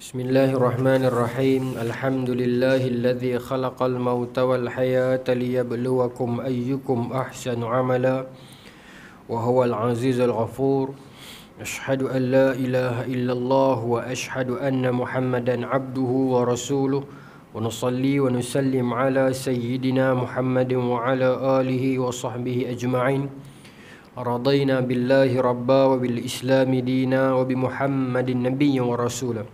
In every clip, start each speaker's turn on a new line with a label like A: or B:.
A: Bismillahirrahmanirrahim. Alhamdulillahilladzi khalaqal mauta wal hayata liyabluwakum ayyukum ahsanu amala wa huwal azizul ghafur. Ashhadu an la ilaha illallah wa ashhadu anna Muhammadan abduhu wa rasuluh. Wa nusalli wa nusallim ala sayyidina Muhammadin wa ala alihi wa sahbihi ajma'in. Radayna billahi rabba wa bil islami dina wa bi Muhammadin nabiyyan wa rasulah.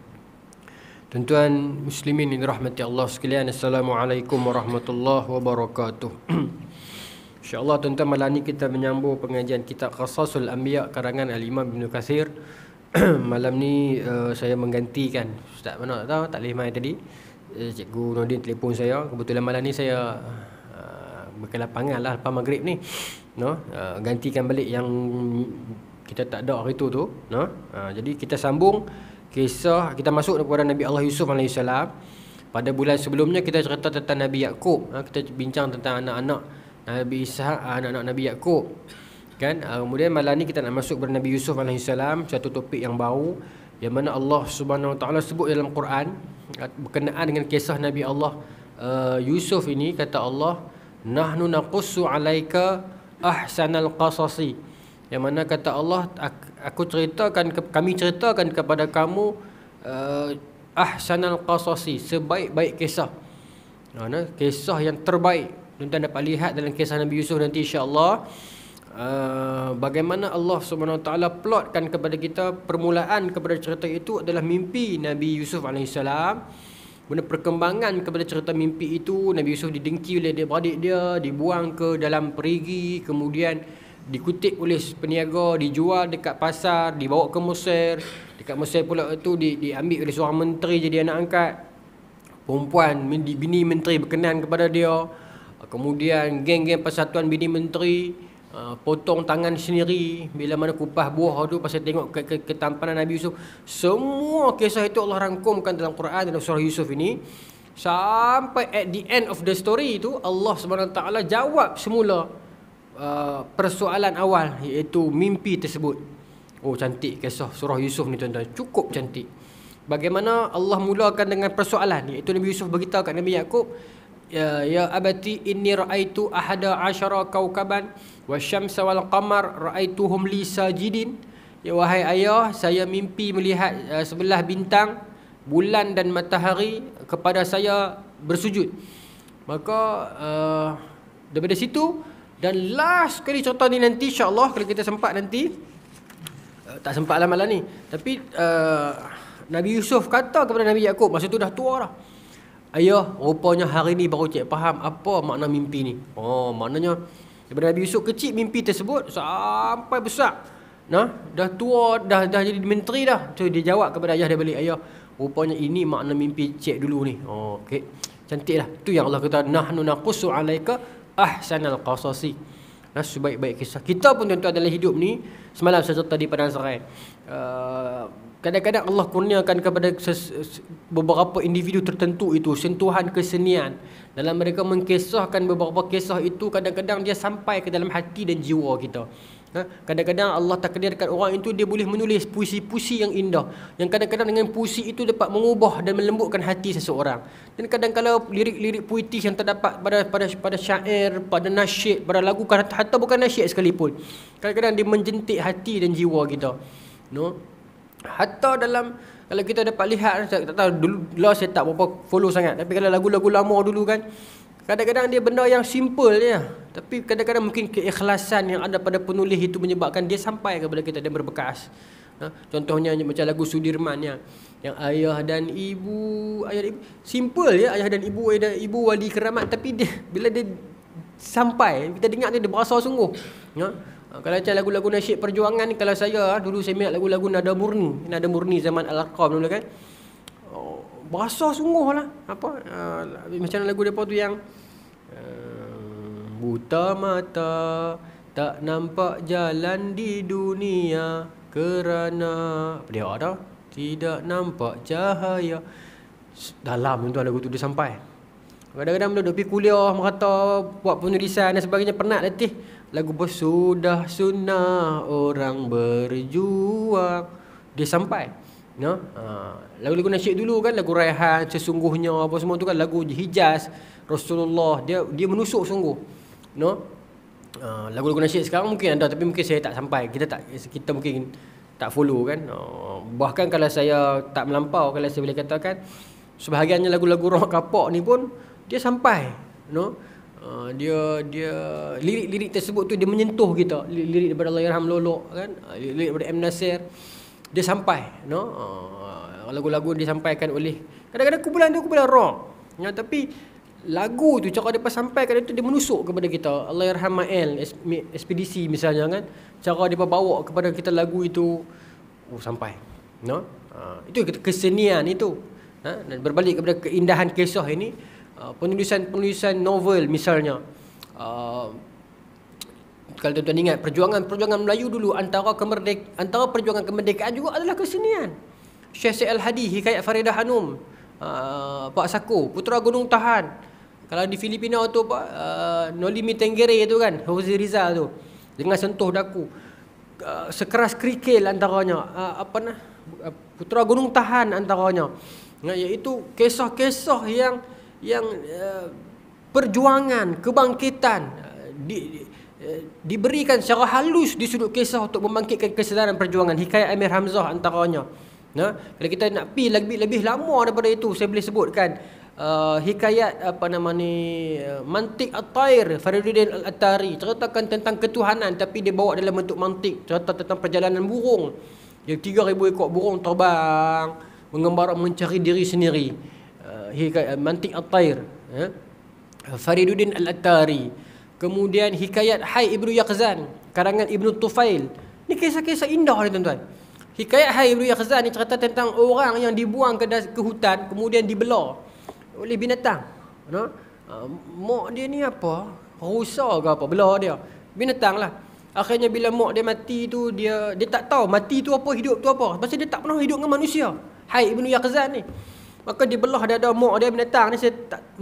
A: Tuan-tuan muslimin yang dirahmati Allah sekalian, Assalamualaikum warahmatullahi wabarakatuh. InsyaAllah tuan-tuan, malam ni kita menyambung pengajian kitab Qasasul Anbiya karangan Al-Imam Ibn Kathir. Malam ni saya menggantikan Ustaz mana tak tahu, tak boleh main tadi. Cikgu Nordin telefon saya. Kebetulan malam ni saya berkelapangan lah lepas maghrib ni, gantikan balik yang kita tak ada hari tu. Jadi kita sambung kisah, kita masuk kepada Nabi Allah Yusuf AS. Pada bulan sebelumnya kita cerita tentang Nabi Yaqub. Kita bincang tentang anak-anak Nabi Ishaq, anak-anak Nabi Yaqub kan. Kemudian malam ni kita nak masuk kepada Nabi Yusuf AS, satu topik yang baru yang mana Allah Subhanahu Wa Taala sebut dalam Quran berkenaan dengan kisah Nabi Allah Yusuf ini. Kata Allah, nahnu naqussu alaika ahsanal qasasi, yang mana kata Allah, kami ceritakan kepada kamu ahsanal qasasi, sebaik-baik kisah. Kisah yang terbaik. Tuan-tuan dapat lihat dalam kisah Nabi Yusuf nanti insya-Allah, bagaimana Allah Subhanahu Wa Taala plotkan kepada kita. Permulaan kepada cerita itu adalah mimpi Nabi Yusuf AS. Benda perkembangan kepada cerita mimpi itu, Nabi Yusuf didengki oleh adik-beradik dia, dibuang ke dalam perigi, kemudian dikutip oleh peniaga, dijual dekat pasar, dibawa ke Mesir. Dekat Mesir pula itu diambil oleh seorang menteri jadi anak angkat. Perempuan, bini menteri berkenan kepada dia. Kemudian geng-geng persatuan bini menteri potong tangan sendiri bila mana kupas buah tu pasal tengok ketampanan Nabi Yusuf. Semua kisah itu Allah rangkumkan dalam Quran, dalam surah Yusuf ini. Sampai at the end of the story itu Allah SWT jawab semula persoalan awal, iaitu mimpi tersebut. Oh, cantik kisah surah Yusuf ni tuan-tuan, cukup cantik. Bagaimana Allah mulakan dengan persoalan, iaitu Nabi Yusuf beritahu kat Nabi Yaqub, ya abati inni ra'aitu ahada asyara kaukaban wasyamsa wal qamar ra'aituhum li sajidin. Ya wahai ayah, saya mimpi melihat 11 bintang, bulan dan matahari kepada saya bersujud. Maka daripada situ, dan last kali cerita ni nanti insya-Allah kalau kita sempat nanti, tak sempat lah malam ni, tapi Nabi Yusuf kata kepada Nabi Yaqub, masa tu dah tua dah, ayah, rupanya hari ni baru cik faham apa makna mimpi ni. Oh, maknanya daripada Nabi Yusuf kecil mimpi tersebut sampai besar. Dah tua, dah jadi menteri dah. So dia jawab kepada ayah dia balik, ayah, rupanya ini makna mimpi cik dulu ni. Oh, okey. Cantiklah. Tu yang Allah kata, nahnu naqussu alaika ahsanal qasasi. Sebaik-baik kisah. Kita pun tuan-tuan dalam hidup ni, semalam saya cerita di Padang Serai, kadang-kadang Allah kurniakan kepada beberapa individu tertentu itu sentuhan kesenian. Dalam mereka mengkisahkan beberapa kisah itu, kadang-kadang dia sampai ke dalam hati dan jiwa kita. Kadang-kadang Allah takdirkan orang itu dia boleh menulis puisi-puisi yang indah, yang kadang-kadang dengan puisi itu dapat mengubah dan melembutkan hati seseorang. Dan kadang-kadang lirik-lirik puitis yang terdapat pada syair, pada nasyid, pada lagu, hatta bukan nasyid sekalipun, kadang-kadang dia menjentik hati dan jiwa kita. Hatta dalam, kalau kita dapat lihat, saya tak tahu dulu saya tak berapa follow sangat, tapi kalau lagu-lagu lama dulu kan, kadang-kadang dia benda yang simple je, tapi kadang-kadang mungkin keikhlasan yang ada pada penulis itu menyebabkan dia sampai kepada kita dan berbekas. Contohnya macam lagu Sudirman yang ayah dan ibu, simple je, ayah dan ibu wali keramat, tapi dia bila dia sampai, kita dengar dia berasa sungguh. Kalau macam lagu-lagu nasyid perjuangan ni, kalau saya dulu saya minat lagu-lagu nada murni zaman Al-Arqam dulu kan. Berasa sungguh lah. Macam lagu depa tu yang buta mata tak nampak jalan di dunia kerana dia ada tidak nampak cahaya. Dalam tu lagu tu dia sampai. Kadang-kadang bila duk pergi kuliah merata buat penulisan dan sebagainya, penat letih lagu bersudah sunnah orang berjuang, dia sampai. No? Lagu-lagu nasyid dulu kan, lagu Raihan, Sesungguhnya, apa semua tu kan, lagu Hijaz, Rasulullah, dia menusuk sungguh. No? Lagu-lagu nasyid sekarang mungkin ada, tapi mungkin saya tak sampai. Kita mungkin tak follow kan. Bahkan kalau saya tak melampau, kalau saya boleh katakan, sebahagiannya lagu-lagu rock kapak ni pun dia sampai. No? Dia lirik-lirik tersebut tu dia menyentuh kita. Lirik daripada Allahyarham Lolok kan, lirik daripada M Nasir, dia sampai, no? Lagu-lagu disampaikan oleh, kadang-kadang kumpulan rock, ya, tapi lagu tu cara dia sampaikan itu, dia menusuk kepada kita. Allahyarham Ma'el Ekspedisi misalnya kan, cara dia bawa kepada kita lagu itu, sampai, no? Itu kesenian itu. Dan berbalik kepada keindahan kisah ini, penulisan novel misalnya, kalau tuan-tuan ingat, perjuangan Melayu dulu, antara perjuangan kemerdekaan juga adalah kesenian. Syekh Said Al-Hadi, Hikayat Faridah Hanum, Pak Sako, Putera Gunung Tahan. Kalau di Filipina tu Nolimi Tenggere tu kan, Jose Rizal tu, dengan Sentuh Daku, Sekeras Kerikil antaranya, Putera Gunung Tahan antaranya, iaitu kisah-kisah yang perjuangan, kebangkitan diberikan secara halus di sudut kisah untuk membangkitkan kesedaran perjuangan. Hikayat Amir Hamzah antaranya. Kalau kita nak pergi lebih lama daripada itu, saya boleh sebutkan hikayat Mantik At-Tair, Fariduddin Al-Attari, ceritakan tentang ketuhanan tapi dia bawa dalam bentuk mantik, cerita tentang perjalanan burung. Yang 3,000 ekor burung terbang mengembara mencari diri sendiri. Hikayat Mantik At-Tair, Fariduddin Al-Attari. Kemudian Hikayat Hai Ibnu Yaqzan, karangan Ibnu Tufail. Ni kisah-kisah indah ni tuan-tuan. Hikayat Hai Ibnu Yaqzan ni cerita tentang orang yang dibuang ke hutan, kemudian dibelah oleh binatang. Mak dia ni apa? Rusa ke apa? Belah dia. Binatang lah. Akhirnya bila mak dia mati tu, dia tak tahu mati tu apa, hidup tu apa. Pasal dia tak pernah hidup dengan manusia. Hai Ibnu Yaqzan ni. Maka dibelah ada mak dia binatang ni,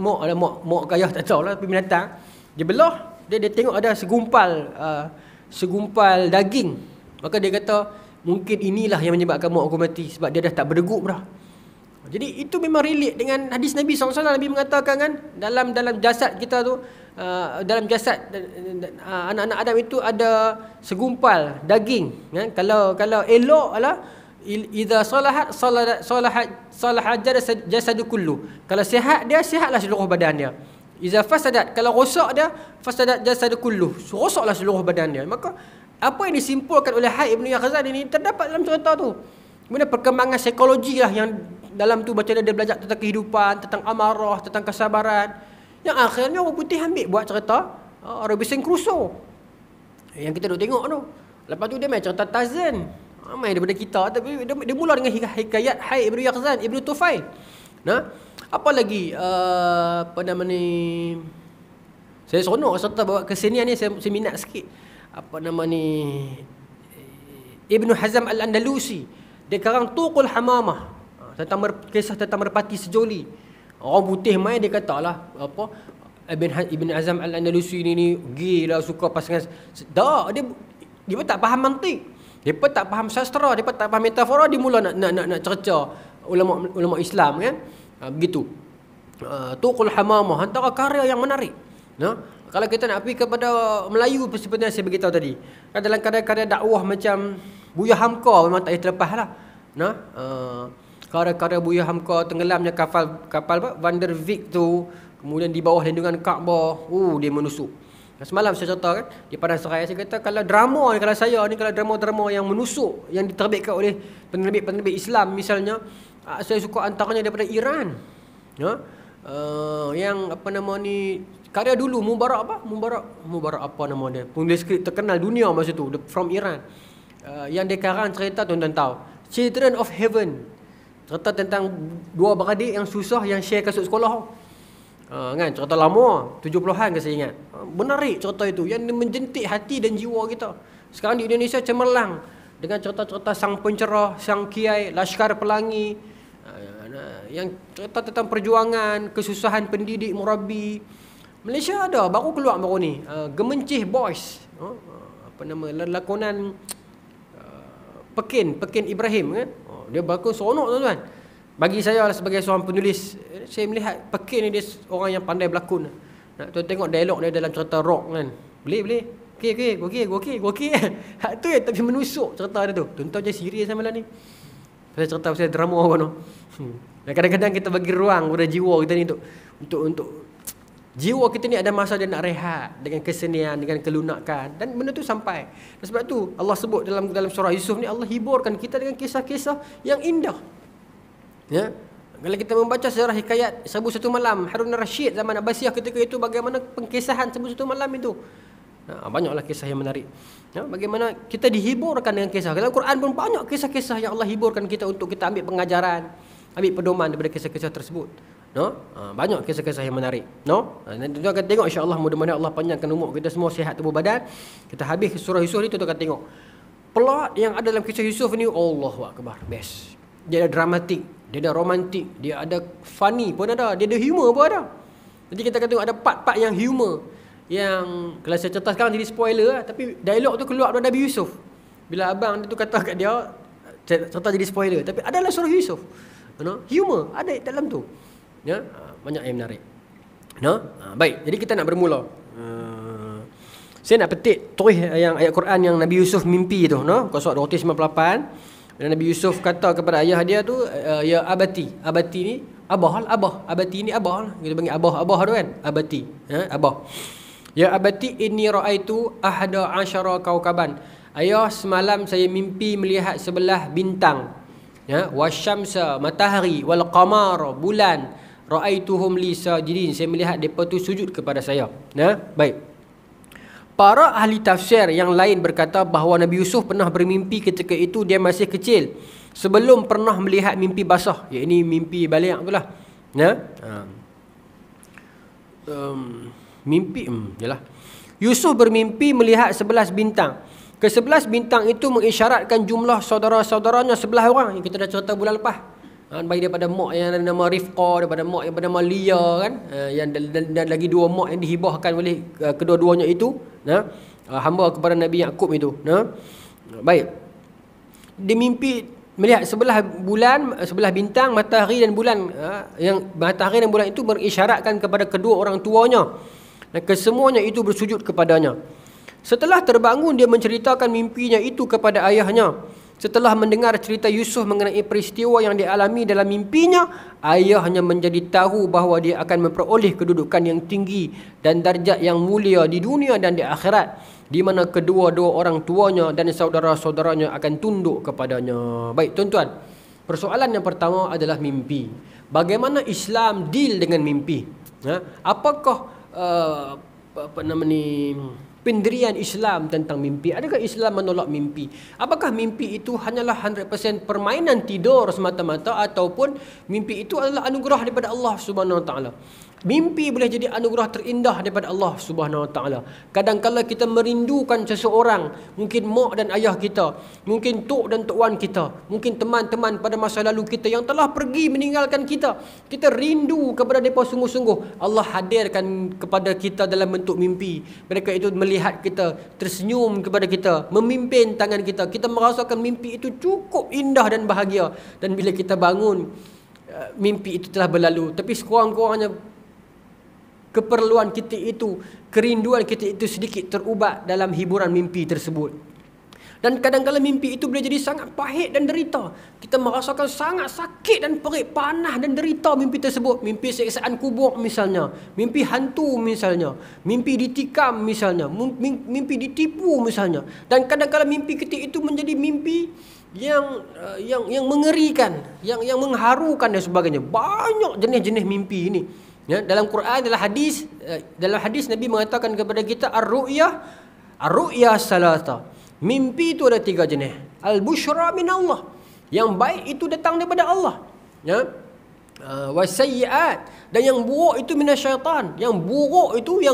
A: mak kayah tak tahulah, tapi binatang. Dia belah, dia tengok ada segumpal daging. Maka dia kata, mungkin inilah yang menyebabkan mak aku mati, sebab dia dah tak berdegup dah. Jadi itu memang relate dengan hadis Nabi SAW. Nabi mengatakan kan, dalam jasad kita tu, dalam jasad anak-anak Adam itu ada segumpal daging kan? Kalau elok adalah idza salahat jasadu kullu. Kalau sihat dia, sihatlah seluruh badan dia. Iza fasadat, kalau rosak dia, fasadat jasad kulluh, rosaklah seluruh badan dia. Maka apa yang disimpulkan oleh Hai Ibnu Yaqzan ini terdapat dalam cerita tu. Kemudian perkembangan psikologi lah yang dalam tu, baca dia belajar tentang kehidupan, tentang amarah, tentang kesabaran. Yang akhirnya orang putih ambil buat cerita Robinson Crusoe yang kita duk tengok tu. Lepas tu dia main cerita Tarzan, ramai daripada kita, tapi dia mula dengan hikayat Hai Ibnu Yaqzan, Ibnu Tufail. Apa lagi saya seronok serta bawa kesenian ni, saya minat sikit. Ibnu Hazm Al-Andalusi, dia karang Tuqul Hamamah, kisah tentang merpati sejoli. Orang putih main, dia kata lah Ibn Hazm Al-Andalusi ni gila, suka pasangan. Dia pun tak faham mantik, dia pun tak faham sastra, dia pun tak faham metafora. Dia mula nak cerca ulama Islam kan. Begitu. Tuqul Hamamah antara karya yang menarik. Kalau kita nak pergi kepada Melayu, seperti yang saya beritahu tadi, dalam karya-karya dakwah macam Buya Hamka memang tak boleh terlepas lah. Karya-karya Buya Hamka, tenggelamnya kapal Van der Wijk tu, kemudian di bawah lindungan Kaabah, dia menusuk. Semalam saya cerita kan di Padang Seraya, saya kata kalau drama yang menusuk, yang diterbitkan oleh penerbit-penerbit Islam misalnya, saya suka antaranya daripada Iran. Yang karya dulu Mubarak apa nama dia, penulis skrip terkenal dunia masa tu, from Iran. Yang dia karang cerita, tuan-tuan tahu, Children of Heaven, cerita tentang dua beradik yang susah, yang share kasut sekolah. Kan, cerita lama 70-an ke saya ingat. Menarik cerita itu, yang menjentik hati dan jiwa kita. Sekarang di Indonesia cemerlang dengan cerita-cerita sang pencerah, sang kiai, Laskar Pelangi, yang cerita tentang perjuangan, kesusahan pendidik, murabi. Malaysia ada, baru keluar Gemencih Boys, lakonan Pekin Ibrahim kan. Dia berlakon seronok tuan-tuan. Bagi saya sebagai seorang penulis, saya melihat Pekin ni dia orang yang pandai berlakon. Nak tuan tengok dialog dia dalam cerita rock kan. Boleh. Okey. Hak tu ya, tapi menusuk cerita dia tu. Tuan-tuan je serius sama lah ni. Pasal cerita pasal drama apa tu. Dan kadang-kadang kita bagi ruang pada jiwa kita ni untuk jiwa kita ni ada masa dia nak rehat dengan kesenian, dengan kelunakan, dan benda tu sampai. Dan sebab tu Allah sebut dalam surah Yusuf ni, Allah hiburkan kita dengan kisah-kisah yang indah. Ya. Kalau kita membaca sejarah hikayat Seribu Satu Malam Harun Ar-Rasyid zaman Abbasiyah ketika itu, bagaimana pengkisahan Seribu Satu Malam itu. Banyaklah kisah yang menarik. Bagaimana kita dihiburkan dengan kisah. Dalam Quran pun banyak kisah-kisah yang Allah hiburkan kita untuk kita ambil pengajaran, ambil pedoman daripada kisah-kisah tersebut. Banyak kisah-kisah yang menarik. Dan kita akan tengok insya-Allah, mudah-mudahan Allah panjangkan umur kita semua, sihat tubuh badan. Kita habis surah Yusuf ni, kita akan tengok plot yang ada dalam kisah Yusuf ni. Allahu akbar, best. Dia ada dramatik, dia ada romantik, dia ada funny pun ada, dia ada humor pun ada. Nanti kita akan tengok ada part-part yang humor, yang kalau saya cerita sekarang jadi spoiler lah, tapi dialog tu keluar dari Nabi Yusuf. Bila abang dia tu kata kat dia, cerita jadi spoiler, tapi adalah surah Yusuf. Humor ada dalam tu. Ya, banyak yang menarik. Baik, jadi kita nak bermula. Saya nak petik tulis yang ayat Quran yang Nabi Yusuf mimpi tu, surah 298. Dan Nabi Yusuf kata kepada ayah dia tu, ya abati. Abati ni abah. Abati ni abah. Kita panggil abah tu kan. Abati, abah. Ya abati inni raaitu ahada asyara kaukaban. Ayah, semalam saya mimpi melihat 11 bintang. Ya, wasyamsa, matahari, wal qamara, bulan. Raaituhum li sajidin. Saya melihat depa tu sujud kepada saya. Baik. Para ahli tafsir yang lain berkata bahawa Nabi Yusuf pernah bermimpi ketika itu dia masih kecil, sebelum pernah melihat mimpi basah, iaitu mimpi balik itulah. Yusuf bermimpi melihat 11 bintang. Ke-11 bintang itu mengisyaratkan jumlah saudara-saudaranya 11 orang yang kita dah cerita bulan lepas. Bagi daripada mak yang ada nama Rifqah, daripada mak yang bernama Lia kan, dan lagi 2 mak yang dihibahkan oleh kedua-duanya itu, hamba kepada Nabi Yaqub itu. Baik. Dia mimpi melihat 11 bintang, matahari dan bulan. Yang matahari dan bulan itu mengisyaratkan kepada kedua orang tuanya, dan kesemuanya itu bersujud kepadanya. Setelah terbangun, dia menceritakan mimpinya itu kepada ayahnya. Setelah mendengar cerita Yusuf mengenai peristiwa yang dialami dalam mimpinya, ayahnya menjadi tahu bahawa dia akan memperoleh kedudukan yang tinggi dan darjat yang mulia di dunia dan di akhirat, di mana kedua-dua orang tuanya dan saudara-saudaranya akan tunduk kepadanya. Baik tuan-tuan, persoalan yang pertama adalah mimpi. Bagaimana Islam deal dengan mimpi? Apakah pendirian Islam tentang mimpi? Adakah Islam menolak mimpi? Apakah mimpi itu hanyalah 100% permainan tidur semata-mata, ataupun mimpi itu adalah anugerah daripada Allah Subhanahu Wa Taala? Mimpi boleh jadi anugerah terindah daripada Allah Subhanahu Wa Taala. Kadang-kala kita merindukan seseorang, mungkin mak dan ayah kita, mungkin tok dan tok wan kita, mungkin teman-teman pada masa lalu kita yang telah pergi meninggalkan kita. Kita rindu kepada mereka sungguh-sungguh. Allah hadirkan kepada kita dalam bentuk mimpi. Mereka itu melihat kita, tersenyum kepada kita, memimpin tangan kita. Kita merasakan mimpi itu cukup indah dan bahagia. Dan bila kita bangun, mimpi itu telah berlalu. Tapi sekurang-kurangnya keperluan kita itu, kerinduan kita itu sedikit terubat dalam hiburan mimpi tersebut. Dan kadang-kadang mimpi itu boleh jadi sangat pahit dan derita. Kita merasakan sangat sakit dan perih, panas dan derita mimpi tersebut. Mimpi siksaan kubur misalnya, mimpi hantu misalnya, mimpi ditikam misalnya, mimpi ditipu misalnya. Dan kadang-kadang mimpi kita itu menjadi mimpi yang mengerikan, yang mengharukan dan sebagainya. Banyak jenis-jenis mimpi ini. Ya, dalam Quran, dalam hadis Nabi mengatakan kepada kita, ar-ru'ya salata. Mimpi itu ada 3 jenis. Al-busyra min Allah. Yang baik itu datang daripada Allah. Ya. Wasayyi'at, dan yang buruk itu minasyaitan. Yang buruk itu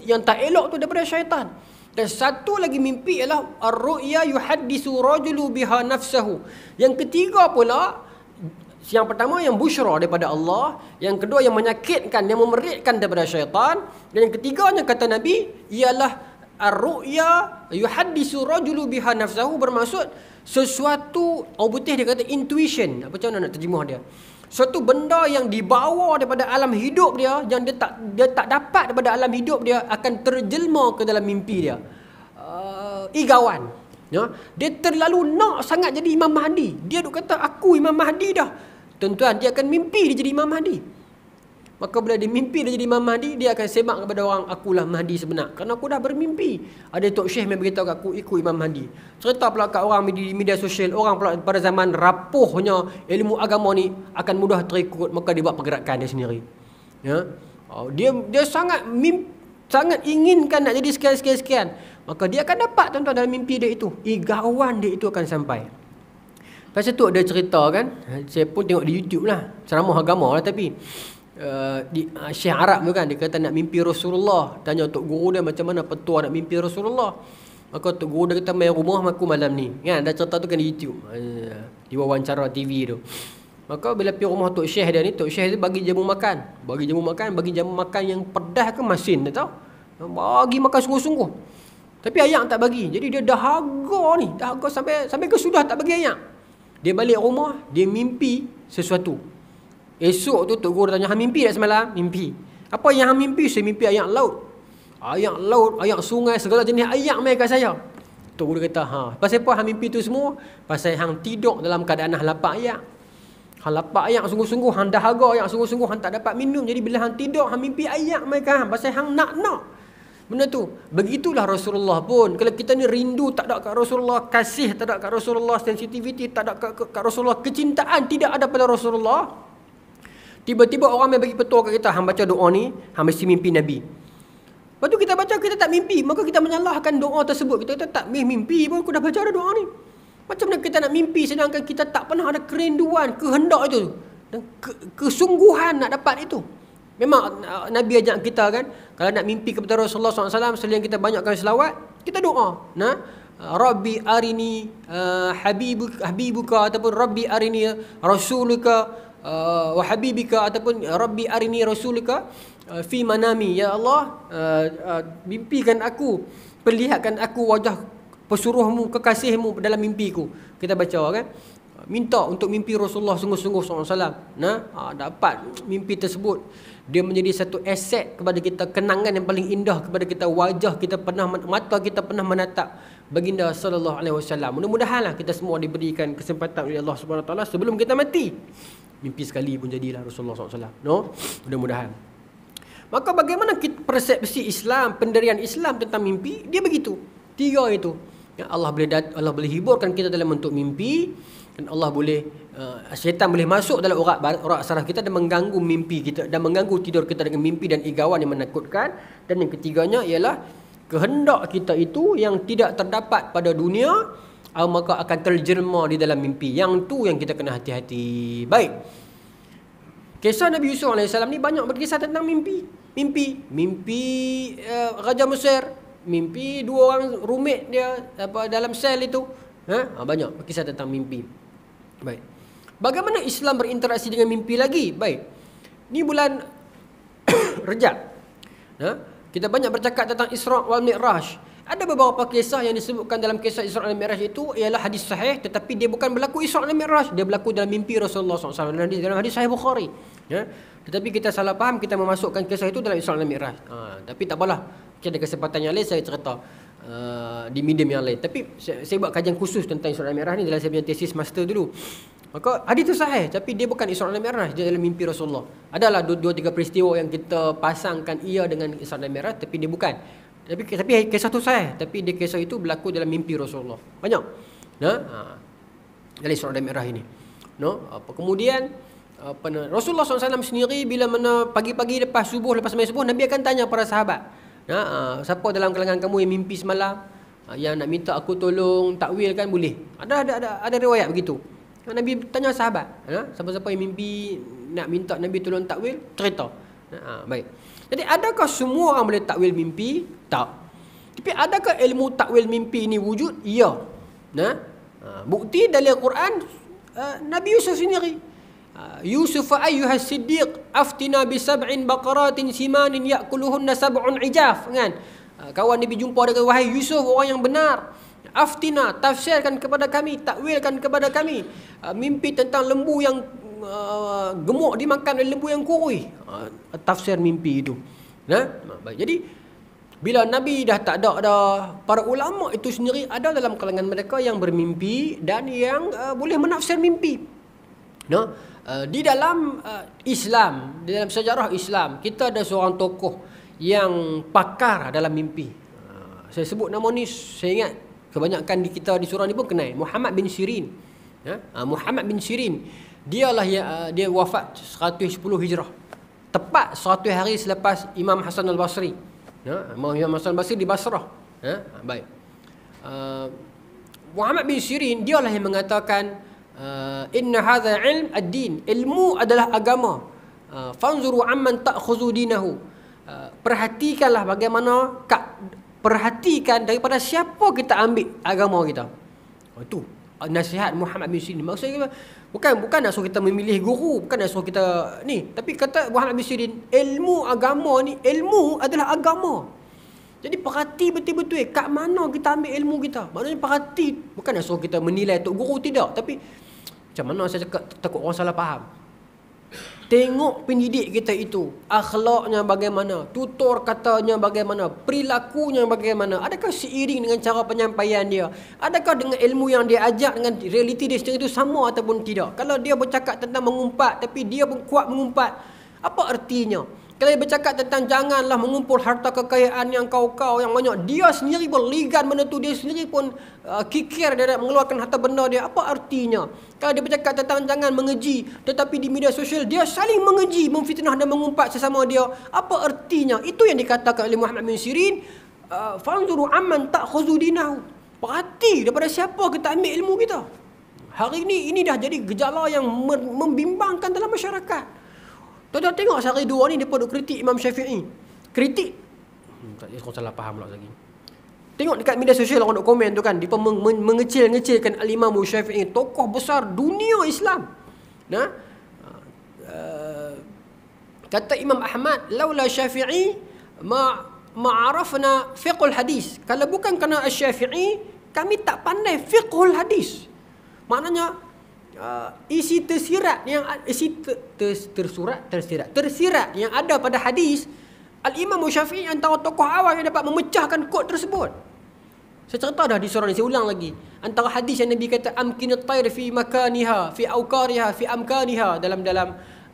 A: yang tak elok itu daripada syaitan. Dan satu lagi mimpi ialah ar-ru'ya yuhaddisu rajulu biha nafsahu. Yang ketiga pula, yang pertama yang busyra daripada Allah, yang kedua yang menyakitkan, yang memeritkan daripada syaitan, dan yang ketiganya kata Nabi ialah ar-ru'ya yuhaddisu rajulu biha nafsahu, bermaksud sesuatu, orang putih dia kata intuition. Macam mana nak terjemah dia? Suatu benda yang dibawa daripada alam hidup dia, yang dia tak dapat daripada alam hidup dia, akan terjelma ke dalam mimpi dia. Igawan. Ya, dia terlalu nak sangat jadi Imam Mahdi. Dia duk kata aku Imam Mahdi dah. Tuan-tuan, dia akan mimpi dia jadi Imam Mahdi. Maka bila dia mimpi dia jadi Imam Mahdi, dia akan semak kepada orang, akulah Mahdi sebenar. Kerana aku dah bermimpi. Ada Tok Syekh yang beritahu aku ikut Imam Mahdi. Cerita pula kat orang di media sosial, orang pula pada zaman rapuhnya ilmu agama ni akan mudah terikut, maka dia buat pergerakan dia sendiri. Ya. Dia sangat inginkan nak jadi sekian. Maka dia akan dapat tuan-tuan dalam mimpi dia itu. Igawan dia itu akan sampai. Pasal tu ada cerita kan, saya pun tengok di YouTube lah, ceramah agama lah, tapi Syekh Arab tu kan, dia kata nak mimpi Rasulullah. Tanya tok guru dia macam mana petua nak mimpi Rasulullah. Maka tok guru dia kata main rumah aku malam ni. Kan ada cerita tu kan di YouTube. Di wawancara TV tu. Maka bila pergi rumah tok Syekh dia ni, tok Syekh dia bagi jamu makan. Bagi jamu makan yang pedas ke masin, dia tahu. Bagi makan sungguh-sungguh. Tapi ayak tak bagi. Jadi dia dahaga sampai ke sudah tak bagi ayak. Dia balik rumah, dia mimpi sesuatu. Esok tu tok guru tanya, hang mimpi tak semalam? Mimpi. Apa yang hang mimpi? Saya mimpi ayak laut. Ayak sungai, segala jenis ayak mai kat saya. Tok guru kata, pasal apa hang mimpi tu semua? Pasal hang tidur dalam keadaan hang lapar ayak. Hang lapar ayak sungguh-sungguh, hang dahaga ayak sungguh-sungguh, hang tak dapat minum. Jadi bila hang tidur, hang mimpi ayak mai kat hang. Pasal hang nak. Benda tu. Begitulah Rasulullah pun. Kalau kita ni rindu tak ada kat Rasulullah, kasih tak ada kat Rasulullah, sensitivity tak ada kat Rasulullah, kecintaan tidak ada pada Rasulullah, tiba-tiba orang yang bagi petua kat kita, hang baca doa ni, hang mesti mimpi Nabi. Lepas tu kita baca, kita tak mimpi, maka kita menyalahkan doa tersebut. Kita kata tak mimpi pun, aku dah baca dah doa ni. Macam mana kita nak mimpi sedangkan kita tak pernah ada kerinduan, kehendak itu dan kesungguhan nak dapat itu. Memang Nabi ajak kita kan, kalau nak mimpi kepada Rasulullah SAW, selain kita banyakkan selawat, kita doa. Rabbi arini habibuka, ataupun Rabbi arini rasulika wa habibika, ataupun Rabbi arini rasulika fi manami. Ya Allah, mimpikan aku, perlihatkan aku wajah pesuruhmu, kekasihmu dalam mimpiku. Kita baca kan, minta untuk mimpi Rasulullah sungguh-sungguh SAW. Dapat mimpi tersebut, dia menjadi satu aset kepada kita, kenangan yang paling indah kepada kita, wajah kita pernah, mata kita pernah menatap baginda sallallahu alaihi wasallam. Mudah-mudahanlah kita semua diberikan kesempatan oleh Allah Subhanahu Wa Taala sebelum kita mati, mimpi sekali pun jadilah Rasulullah SAW. Mudah-mudahan. Maka bagaimana persepsi Islam, pendirian Islam tentang mimpi? Dia begitu. 3 itu. Ya, Allah boleh hiburkan kita dalam bentuk mimpi, dan Allah boleh syaitan boleh masuk dalam urat saraf kita dan mengganggu mimpi kita dan mengganggu tidur kita dengan mimpi dan igawan yang menakutkan. Dan yang ketiganya ialah kehendak kita itu yang tidak terdapat pada dunia, maka akan terjelma di dalam mimpi. Yang tu yang kita kena hati-hati. Baik. Kisah Nabi Yusuf AS ni banyak berkisah tentang mimpi. Mimpi Raja Mesir, mimpi 2 orang roommate dia dalam sel itu. Banyak berkisah tentang mimpi. Baik. Bagaimana Islam berinteraksi dengan mimpi lagi? Baik. Ni bulan Rejab. Kita banyak bercakap tentang Isra' wal Mi'raj. Ada beberapa kisah yang disebutkan dalam kisah Isra' wal Mi'raj itu ialah hadis sahih, tetapi dia bukan berlaku Isra' wal Mi'raj, dia berlaku dalam mimpi Rasulullah SAW dalam hadis sahih Bukhari. Tetapi kita salah faham, kita memasukkan kisah itu dalam Isra' wal Mi'raj. Tapi tak apalah, ada kesempatan yang lain saya cerita di medium yang lain. Tapi saya buat kajian khusus tentang Isra' wal Mi'raj ni dalam saya punya tesis master dulu. Maka hadis itu sahih, tapi dia bukan Isra' wal Mi'raj, dia dalam mimpi Rasulullah. Adalah 2-3 peristiwa yang kita pasangkan ia dengan Isra' wal Mi'raj, tapi dia bukan. Tapi kisah tu sahih, tapi dia kisah itu berlaku dalam mimpi Rasulullah. Banyak. Dalam Isra' wal Mi'raj ini. Kemudian Rasulullah SAW sendiri bila mana pagi-pagi lepas sembahyang subuh, Nabi akan tanya para sahabat, siapa dalam kalangan kamu yang mimpi semalam, yang nak minta aku tolong takwil kan boleh. Ada riwayat begitu. Nabi tanya sahabat, siapa-siapa yang mimpi nak minta Nabi tolong takwil, cerita. Baik. Jadi adakah semua orang boleh takwil mimpi? Tak. Tapi adakah ilmu takwil mimpi ini wujud? Ya. Bukti dari Al-Quran, Nabi Yusuf sendiri. Yusuf ayyuhas siddiq aftina bi sab'in baqaratin simanin ya'kuluhunna sab'un ijaf, kan? Kawan Nabi jumpa dia kata, wahai Yusuf, orang yang benar, aftina, tafsirkan kepada kami, takwilkan kepada kami mimpi tentang lembu yang gemuk dimakan oleh lembu yang kurui. Tafsir mimpi itu. Baik. Jadi bila Nabi dah tak ada dah, para ulama itu sendiri ada dalam kalangan mereka yang bermimpi dan yang boleh menafsir mimpi. Di dalam Islam, di dalam sejarah Islam, kita ada seorang tokoh yang pakar dalam mimpi. Saya sebut nama ni, saya ingat kebanyakan di kita di surau ni pun kenal, Muhammad bin Sirin. Muhammad bin Sirin, dialah dia wafat 110 Hijrah. Tepat 100 hari selepas Imam Hasan al-Basri. Imam Hasan al-Basri di Basrah. Baik. Muhammad bin Sirin dialah yang mengatakan, inna hadza ilm ad-din, ilmu adalah agama. Fanzuru amman ta'khuzu dinahu. Perhatikanlah bagaimana, perhatikan daripada siapa kita ambil agama kita. Itu nasihat Muhammad bin Sirin. Maksudnya bukan nak suruh kita memilih guru, bukan nak suruh kita ni, tapi kata Muhammad bin Sirin, ilmu agama ni, ilmu adalah agama. Jadi perhati betul-betul kat mana kita ambil ilmu kita. Maknanya perhati, bukan nak suruh kita menilai tok guru, tidak, tapi macam mana saya cakap, takut orang salah faham. Tengok pendidik kita itu, akhlaknya bagaimana, tutor katanya bagaimana, perilakunya bagaimana, adakah seiring dengan cara penyampaian dia, adakah dengan ilmu yang dia ajar dengan realiti dia sendiri itu sama ataupun tidak. Kalau dia bercakap tentang mengumpat tapi dia pun kuat mengumpat, apa artinya? Kalau dia bercakap tentang janganlah mengumpul harta kekayaan yang kau-kau yang banyak, dia sendiri pun ligan benda tu, dia sendiri pun kikir dia nak mengeluarkan harta benda dia, apa artinya? Kalau dia bercakap tentang jangan mengeji, tetapi di media sosial dia saling mengeji, memfitnah dan mengumpat sesama dia, apa artinya? Itu yang dikatakan oleh Muhammad bin Sirin, fanzuru amman ta'khuzu dinahu. Perhati daripada siapa kita ambil ilmu kita. Hari ini dah jadi gejala yang membimbangkan dalam masyarakat. Tuan-tuan tengok sehari dua ni, mereka duk kritik Imam Syafi'i. Kritik. Tak ada, salah faham pula lagi. Tengok dekat media sosial orang duk komen tu kan, mereka mengecil-ngecilkan Al-Imam Syafi'i, tokoh besar dunia Islam. Kata Imam Ahmad, laula Syafi'i ma'arafna fiqhul hadis. Kalau bukan kerana Syafi'i, kami tak pandai fiqhul hadis. Maknanya isi tersirat yang tersirat yang ada pada hadis, Al-Imam Syafi'i antara tokoh awal yang dapat memecahkan kod tersebut. Saya cerita dah di surah ni, saya ulang lagi. Antara hadis yang Nabi kata amkinat tayr fi makaniha, fi awqariha, fi amkaniha, dalam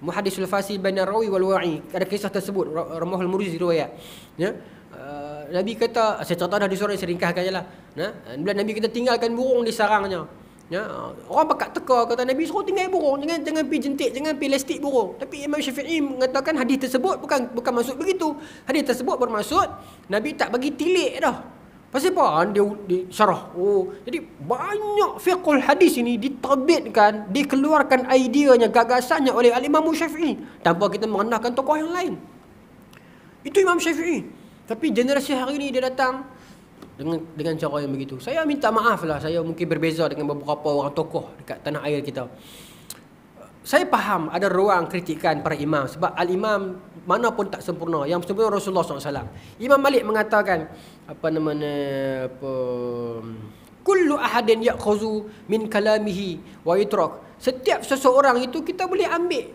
A: Muhaddisul Fasil bain ar-rawi wal wa'i, ada kisah tersebut, Ramahul Murizi riwayat. Nabi kata, saya cerita dah di surah ni, saya ringkaskan jelah. Bila Nabi kita tinggalkan burung di sarangnya. Orang pakat teka, kata Nabi suruh tinggal burung, jangan pi jentik, jangan pi lestik burung. Tapi Imam Syafi'i mengatakan hadis tersebut bukan maksud begitu. Hadis tersebut bermaksud Nabi tak bagi tilik dah. Pasal apa? Dia syarah. Jadi banyak fiqhul hadis ini diterbitkan, dikeluarkan ideanya, gagasannya oleh Al-Imam Syafi'i tanpa kita merendahkan tokoh yang lain. Itu Imam Syafi'i. Tapi generasi hari ini dia datang dengan cara yang begitu. Saya minta maaf lah, saya mungkin berbeza dengan beberapa orang tokoh dekat tanah air kita. Saya faham ada ruang kritikan para imam, sebab al-imam mana pun tak sempurna. Yang sempurna Rasulullah SAW. Imam Malik mengatakan kullu ahadin ya'khuzu min kalamihi wa yutrak. Setiap seseorang itu kita boleh ambil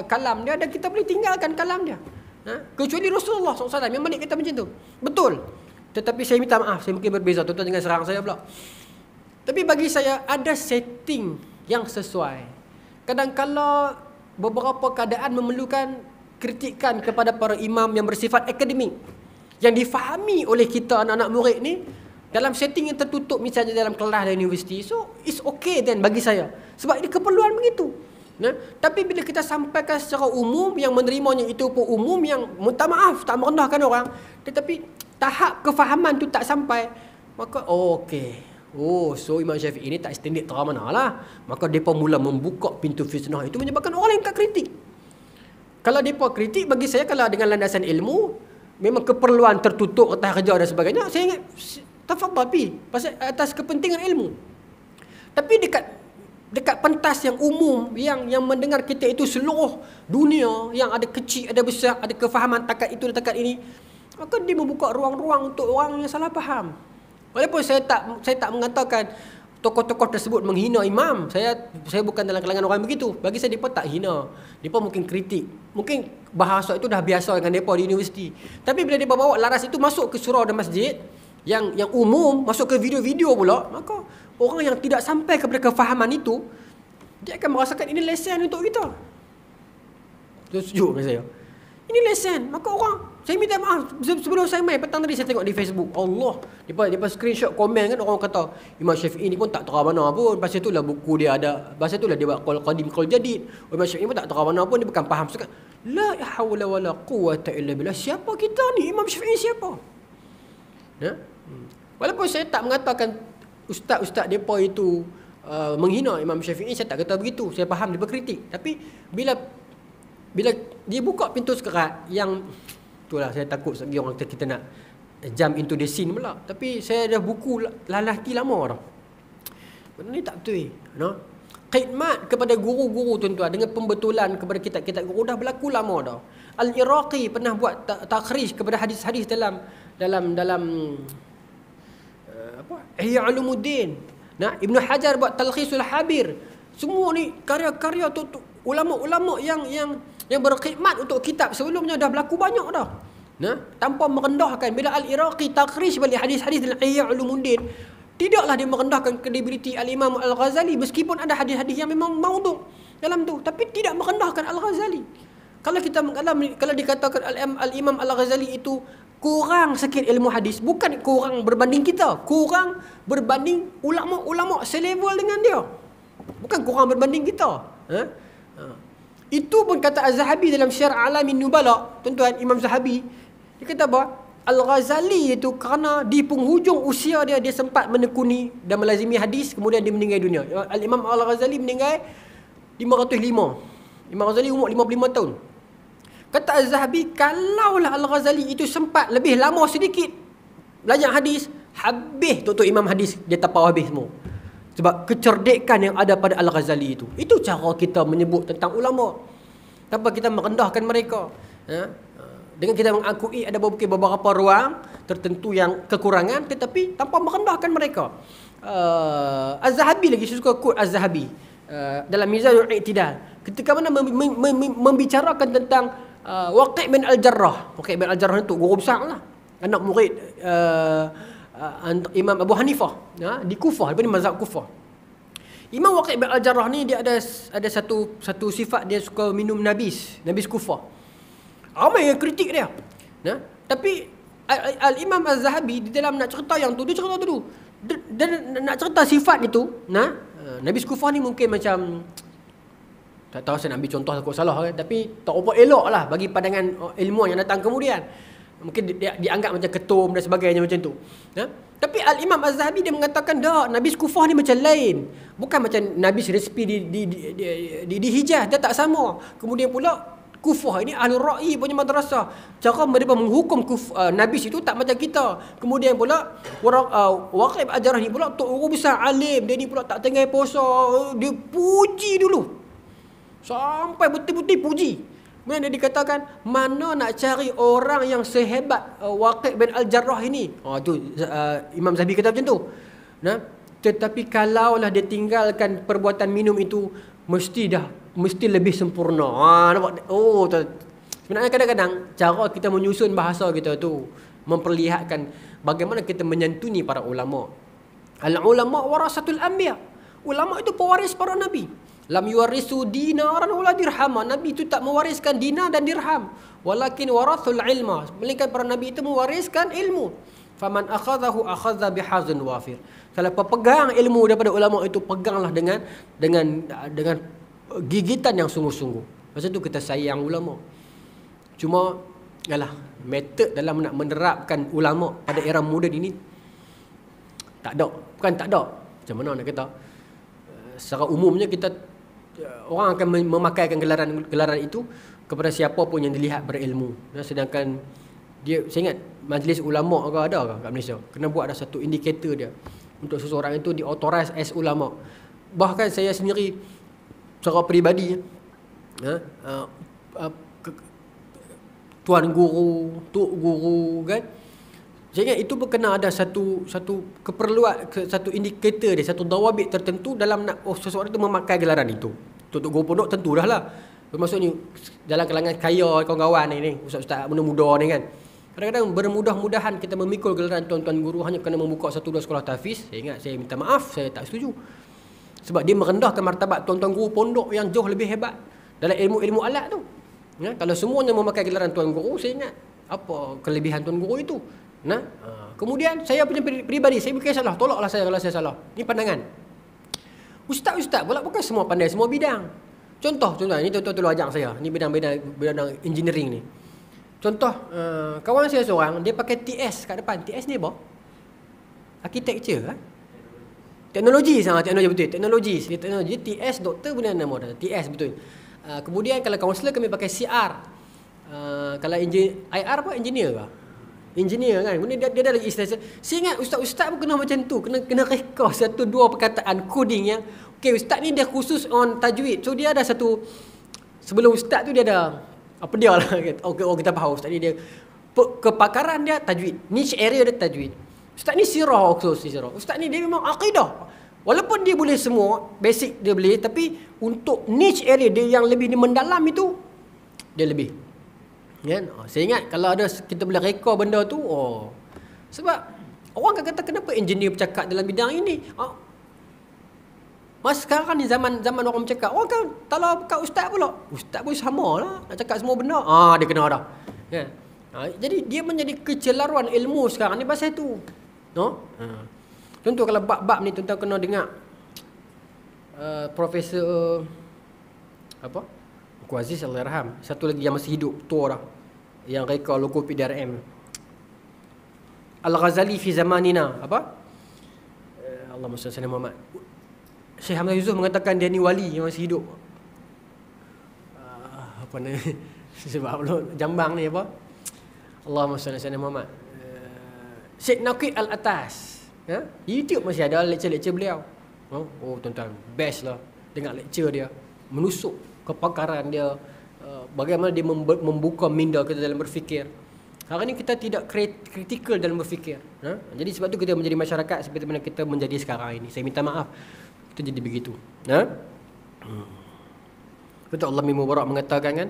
A: kalam dia dan kita boleh tinggalkan kalam dia. Kecuali Rasulullah SAW. Imam Malik kata macam tu. Betul. Tetapi saya minta maaf, saya mungkin berbeza, tuan-tuan jangan serang saya pula. Tapi bagi saya ada setting yang sesuai. Kadang-kala beberapa keadaan memerlukan kritikan kepada para imam yang bersifat akademik, yang difahami oleh kita anak-anak murid ni dalam setting yang tertutup, misalnya dalam kelas dan universiti. So it's okay then bagi saya, sebab ini keperluan begitu. Tapi bila kita sampaikan secara umum, yang menerimanya itu pun umum, yang minta maaf tak merendahkan orang, tetapi tahap kefahaman tu tak sampai, maka okey. So Imam Syafi'i ini tak standard teramana lah. Maka mereka mula membuka pintu fitnah itu, menyebabkan orang lain tak kritik. Kalau mereka kritik, bagi saya kalau dengan landasan ilmu, memang keperluan tertutup, atas kerja dan sebagainya, saya ingat tafadhal pi pasal atas kepentingan ilmu. Tapi dekat pentas yang umum, yang mendengar kita itu seluruh dunia, yang ada kecil, ada besar, ada kefahaman takat itu dan takat ini, maka dia membuka ruang-ruang untuk orang yang salah faham. Walaupun saya tak mengatakan tokoh-tokoh tersebut menghina imam. Saya bukan dalam kalangan orang begitu. Bagi saya mereka tak hina. Mereka mungkin kritik. Mungkin bahasa itu dah biasa dengan mereka di universiti. Tapi bila mereka bawa laras itu masuk ke surau dan masjid yang umum, masuk ke video-video pula, maka orang yang tidak sampai kepada kefahaman itu, dia akan merasakan ini lesen untuk kita. Setuju dengan saya? Ini lesen. Maka orang, saya minta maaf, sebelum saya main petang tadi saya tengok di Facebook, Allah, dia screenshot komen kan, orang kata Imam Syafi'i ni pun tak terang mana pun, pasal itulah buku dia ada, pasal itulah dia buat qaul qadim qaul jadid. Imam Syafi'i pun tak terang mana pun, dia bukan faham sangat. La haula wala quwwata illa billah. Siapa kita ni? Imam Syafi'i siapa? Ya? Walaupun saya tak mengatakan ustaz-ustaz depa itu menghina Imam Syafi'i, saya tak kata begitu. Saya faham dia berkritik. Tapi bila dia buka pintu sekerat yang itulah saya takut lagi orang kita nak jump into the scene pula. Tapi saya ada buku lalaki lama dah. Benda ni tak betul. No? Khidmat kepada guru-guru tuan-tuan dengan pembetulan kepada kitab-kitab guru dah berlaku lama dah. Al-Iraqi pernah buat takhrij kepada hadis-hadis dalam Ihya Ulumuddin. Nah, Ibn Hajar buat Talkhisul Habir. Semua ni karya-karya tu ulama-ulama yang berkhidmat untuk kitab sebelumnya dah berlaku banyak dah. Nah, tanpa merendahkan bila Al-Iraqi takhrij balik hadis-hadis dalam Ihya Ulumuddin, tidaklah dia merendahkan kredibiliti Al-Imam Al-Ghazali meskipun ada hadis-hadis yang memang maudhu dalam tu, tapi tidak merendahkan Al-Ghazali. Kalau dikatakan Al-Imam Al-Ghazali itu kurang sikit ilmu hadis, bukan kurang berbanding kita, kurang berbanding ulama-ulama selevel dengan dia. Bukan kurang berbanding kita. Itu pun kata Az-Zahabi dalam Syiar A'lamin Nubala, tuan-tuan, Imam Zahabi, dia kata apa? Al-Ghazali itu kerana di penghujung usia dia sempat menekuni dan melazimi hadis, kemudian dia meninggal dunia. Al-Imam Al-Ghazali meninggal 505. Imam Ghazali umur 55 tahun. Kata Az-Zahabi, kalaulah Al-Ghazali itu sempat lebih lama sedikit belajar hadis, habis tutup imam hadis, dia tapau habis semua. Sebab kecerdikan yang ada pada Al-Ghazali itu. Itu cara kita menyebut tentang ulama. Tanpa kita merendahkan mereka. Dengan kita mengakui ada beberapa ruang tertentu yang kekurangan, tetapi tanpa merendahkan mereka. Az-Zahabi lagi, saya suka quote Az-Zahabi dalam Mizanul I'tidal. Ketika mana membicarakan tentang Waqi' bin Al-Jarrah. Waqi' bin Al-Jarrah itu guru besar lah, anak murid Imam Abu Hanifah di Kufah, di mazhab Kufah. Imam Waqi' bin Al-Jarrah ni dia ada satu sifat, dia suka minum nabis Kufah. Ramai yang kritik dia. Tapi Al-Imam Az-Zahabi di dalam nak cerita yang tu, dia cerita dulu. Dan nak cerita sifat itu, nabis Kufah ni mungkin macam, tak tahu saya nak ambil contoh takut salah kan, tapi tak apa elok lah bagi pandangan ilmuwan yang datang kemudian. Mungkin dia dianggap macam ketum dan sebagainya macam tu. Tapi Al-Imam Az-Zahabi dia mengatakan dah, nabis Kufah ni macam lain. Bukan macam nabis resipi di Hijaz, dia tak sama. Kemudian pula Kufah ini Ahlul Ra'i punya madrasah. Cara mereka menghukum nabis itu tak macam kita. Kemudian pula Waqi' bin Al-Jarrah ni pula tok guru besar alim, dia ni pula tak tengah puasa, dia puji dulu. Sampai betul-betul puji. Kemudian dia dikatakan, mana nak cari orang yang sehebat Waqi' bin Al-Jarrah ini. Imam Zahabi kata macam tu. Tetapi kalaulah dia tinggalkan perbuatan minum itu, mesti lebih sempurna. Nampak? Sebenarnya kadang-kadang cara kita menyusun bahasa kita tu memperlihatkan bagaimana kita menyantuni para ulama. Al-ulama warasatul anbiya. Ulama itu pewaris para nabi. Lam yuwarisu dinaran wala dirham. Nabi itu tak mewariskan dinar dan dirham. Walakin warathul ilma. Melainkan para nabi itu mewariskan ilmu. Faman akhadhahu akhadha bihazin wafir. Kalau pegang ilmu daripada ulama itu, peganglah dengan gigitan yang sungguh-sungguh. Masa tu kita sayang ulama. Cuma metod dalam nak menerapkan ulama pada era moden ini tak ada. Bukan tak ada. Macam mana nak kata? Secara umumnya orang akan memakaikan gelaran itu kepada siapa pun yang dilihat berilmu. Sedangkan saya ingat majlis ulama ke ada ke kat Malaysia, kena buat ada satu indikator dia untuk seseorang itu diautorise as ulama. Bahkan saya sendiri secara peribadi tuan guru, tok guru kan. Saya ingat itu kena ada satu keperluan, satu indikator dia, satu dawabit tertentu dalam nak seseorang itu memakai gelaran itu. Tok guru pondok tentu dah lah. Maksudnya dalam kalangan kaya kawan-kawan ni ustaz-ustaz muda-muda ni kan. Kadang-kadang bermudah-mudahan kita memikul gelaran tuan-tuan guru hanya kerana membuka satu dua sekolah tahfiz. Saya ingat, saya minta maaf, saya tak setuju. Sebab dia merendahkan martabat tuan-tuan guru pondok yang jauh lebih hebat dalam ilmu-ilmu alat tu. Ya, kalau semuanya memakai gelaran tuan guru, saya ingat apa kelebihan tuan guru itu. Nah, kemudian saya punya peribadi, saya bukan salah, tolaklah saya kalau saya salah. Ini pandangan. Ustaz-ustaz pula bukan semua pandai semua bidang. Contoh ini tuan-tuan tolong ajak saya. Ini bidang engineering ni. Contoh, kawan saya seorang, dia pakai TS kat depan. TS ni apa? Architecture kan? Teknologi sama, teknologi betul. Teknologi TS doktor punya nama dah. TS betul. Kemudian kalau kaunselor kami pakai CR. Kalau IR apa? Engineer ke? Engineer kan. Kemudian dia ada lagi istilah. Saya ingat ustaz-ustaz pun kena macam tu. Kena reka satu dua perkataan coding yang okey, ustaz ni dia khusus on tajwid. So dia ada satu, sebelum ustaz tu dia ada apa dia lah. Kita faham ustaz ni dia kepakaran dia tajwid. Niche area dia tajwid. Ustaz ni sirah khusus sirah. Ustaz ni dia memang akidah. Walaupun dia boleh semua, basic dia boleh, tapi untuk niche area dia yang lebih mendalam itu dia lebih. Kan? Saya ingat kalau ada kita boleh reka benda tu, sebab orang akan kata kenapa engineer bercakap dalam bidang ini? Mas sekarang ni zaman orang bercakap, orang kan kalau kat ustaz pula. Ustaz pun samalah nak cakap semua benda. Dia kena dah. Kan? Jadi dia menjadi kecelaruan ilmu sekarang ni pasal tu. Contoh kalau bab-bab ni tuan-tuan kena dengar Profesor apa? Aku Aziz Allahyarham. Satu lagi yang masih hidup, tua dah. Yang reka logo PDRM. Al-Ghazali fi zamanina. Apa? Allahumma salli ala Muhammad. Syekh Hamzah Yusuf mengatakan dia ni wali yang masih hidup. Apa ni? Sebab jambang ni apa? Allahumma salli ala Muhammad. Syekh Naqid Al-Atas. YouTube masih ada lecture-lecture beliau. Tuan-tuan, best lah dengar lecture dia, menusuk kepakaran dia, bagaimana dia membuka minda kita dalam berfikir. Hari ni kita tidak kritikal dalam berfikir. Jadi sebab tu kita menjadi masyarakat seperti mana kita menjadi sekarang ini. Saya minta maaf kita jadi begitu. Betul Allah Mubarak mengatakan kan,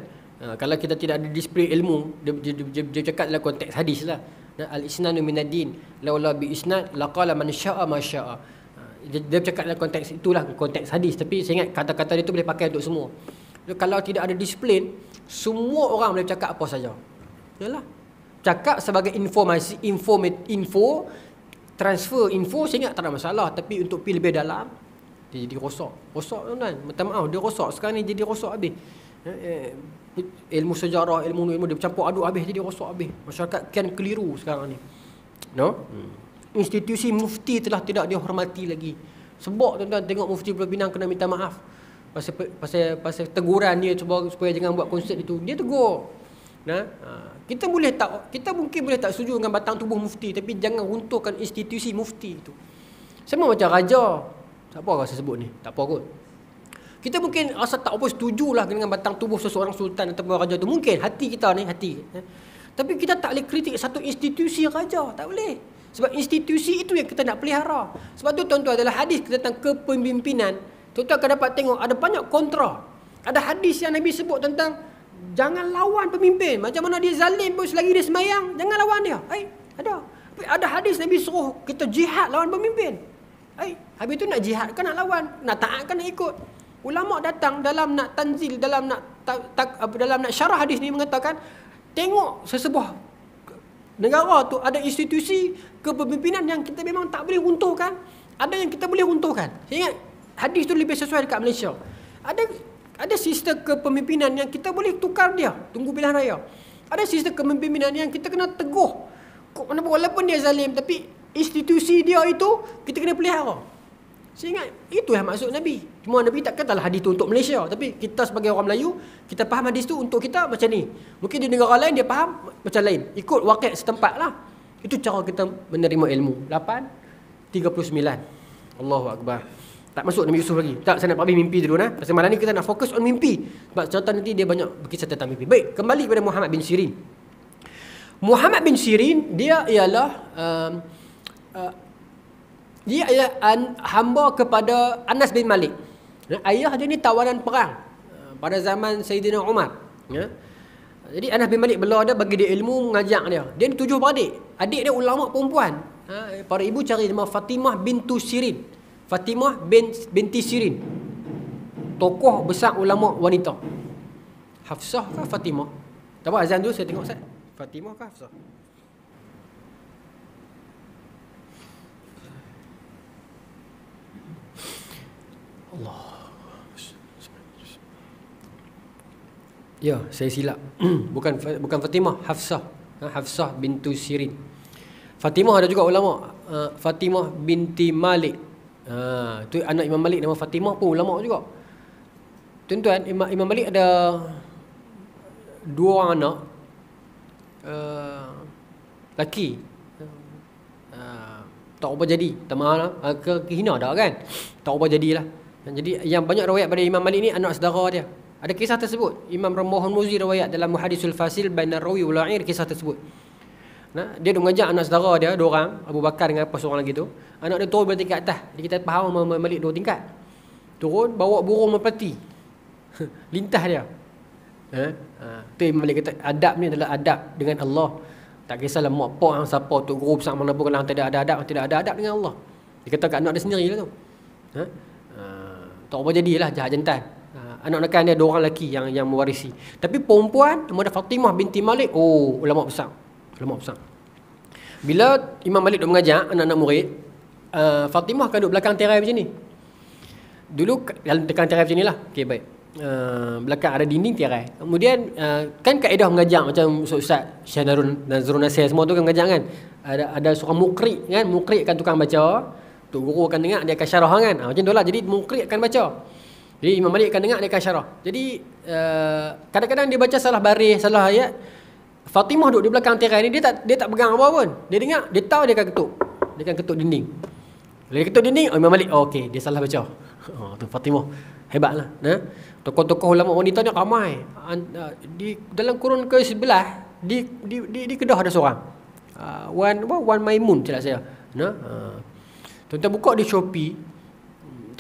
A: kalau kita tidak ada display ilmu, dia cakap dalam konteks hadis lah. Al-isnanu minad-din laula bi isnad laqala man syaa ma syaa. Dia cakap dalam konteks itulah, konteks hadis, tapi saya ingat kata-kata dia tu boleh pakai untuk semua. Kalau tidak ada disiplin, semua orang boleh cakap apa saja. Yalah. Cakap sebagai informasi, info, transfer info, saya ingat tak ada masalah, tapi untuk pergi lebih dalam dia jadi rosak. Rosak tuan-tuan. Minta maaf, dia rosak. Sekarang ni jadi rosak habis. Ilmu sejarah, ilmu dia bercampur aduk habis, jadi rosak habis. Masyarakat kan keliru sekarang ni. Institusi mufti telah tidak dihormati lagi. Sebab tuan-tuan tengok mufti Pulau Pinang kena minta maaf pasal teguran dia supaya jangan buat konsert itu. Dia tegur. Kita mungkin boleh tak setuju dengan batang tubuh mufti, tapi jangan runtuhkan institusi mufti itu. Sama macam raja. Tak apa rasa sebut ni. Tak apa kot. Kita mungkin rasa tak apa setujulah dengan batang tubuh seseorang sultan atau raja tu. Mungkin hati kita ni tapi kita tak boleh kritik satu institusi raja. Tak boleh. Sebab institusi itu yang kita nak pelihara. Sebab tu tuan-tuan, adalah hadis tentang kepemimpinan. Tuan-tuan akan dapat tengok ada banyak kontra. Ada hadis yang Nabi sebut tentang jangan lawan pemimpin. Macam mana dia zalim pun selagi dia semayang, jangan lawan dia. Ada. Ada hadis Nabi suruh kita jihad lawan pemimpin. Habis tu nak jihad kan, nak lawan, nak taat kan, nak ikut. Ulama datang dalam nak tanzil, dalam nak syarah hadis ni mengatakan, tengok sesebuah negara tu ada institusi kepemimpinan yang kita memang tak boleh runtuhkan, ada yang kita boleh runtuhkan. Saya ingat hadis tu lebih sesuai dekat Malaysia. Ada sistem kepemimpinan yang kita boleh tukar dia, tunggu pilihan raya. Ada sistem kepemimpinan yang kita kena teguh. Walaupun dia zalim, tapi institusi dia itu kita kena pelihara. Saya ingat itu yang maksud Nabi. Cuma Nabi tak katalah hadis tu untuk Malaysia, tapi kita sebagai orang Melayu, kita faham hadis tu untuk kita macam ni. Mungkin di negara lain dia faham macam lain, ikut wakil setempat lah. Itu cara kita menerima ilmu. 8:39. Allahu Akbar. Tak masuk Nabi Yusuf lagi. Tak, saya nak habis mimpi dulu. Pasal malam ni kita nak fokus on mimpi. Sebab cerita nanti dia banyak berkisah tentang mimpi. Baik, kembali kepada Muhammad bin Sirin. Muhammad bin Sirin dia ialah hamba kepada Anas bin Malik. Ayah dia ni tawanan perang pada zaman Sayyidina Umar. Jadi Anas bin Malik bela dia, bagi dia ilmu, mengajak dia. Dia ni 7 beradik. Adik dia ulama perempuan. Para ibu cari nama Fatimah bintu Sirin. Fatimah binti Sirin. Tokoh besar ulama wanita. Hafsah ke Fatimah? Tak apa, azan dulu saya tengok Ustaz. Fatimah ke Hafsah? Allah. Ya, saya silap. bukan Fatimah, Hafsah. Hafsah bintu Sirin. Fatimah ada juga ulama. Fatimah binti Malik. Tu anak Imam Malik, nama Fatimah pun ulama juga. Tuan-tuan, Imam Malik ada 2 orang anak. Laki. Tak apa jadi. Tak mahal lah. Kehina dah kan. Tak apa jadilah. Jadi yang banyak riwayat pada Imam Malik ni anak saudara dia. Ada kisah tersebut. Imam Ramah Al-Muzi riwayat dalam Muhaddisul Fasil Bainar Rawi wal La'ir, kisah tersebut. Dia duk mengajak anak saudara dia 2 orang, Abu Bakar dengan apa seorang lagi tu. Anak dia turun dari tingkat atas. Jadi kita faham Imam Malik 2 tingkat. Turun bawa burung merpati. Lintas dia. Tu Imam Malik kata adab ni adalah adab dengan Allah. Tak kisahlah mak pak siapa tu guru besar mana pun, kalau tidak ada adab dengan Allah. Dia kata kat anak dia sendiri lah tu. Tak apa jadilah jahat jantan. Anak-anak dia 2 orang lelaki yang mewarisi. Tapi perempuan nama dia Fatimah binti Malik, ulama besar. Ulama besar. Bila Imam Malik duk mengajar anak-anak murid, Fatimah kan duduk belakang tirai macam ni. Dulu dalam belakang tirai macam ni lah. Okey, baik. Belakang ada dinding tirai. Kemudian kan kaedah mengajar macam Ustaz Syekh Nazrul Nasir semua tu kan mengajar kan. Ada seorang mukri kan, mukri akan tukang baca, tok guru akan dengar, dia akan syarah kan. Macam tu lah. Jadi mukri akan baca. Jadi Imam Malik akan dengar, dia akan syarah. Jadi kadang-kadang dia baca salah baris, salah ayat. Fatimah duduk di belakang tirai ni, dia tak pegang apa pun. Dia dengar, dia tahu dia akan ketuk. Dia akan ketuk dinding. Bila dia ketuk dinding, Imam Malik, okey, dia salah baca. Tu Fatimah. Hebatlah. Tokoh-tokoh ulama wanita ni ramai. Di dalam kurun ke-11 di Kedah ada seorang. Wan Maimun silap saya. Tuan-tuan buka di Shopee.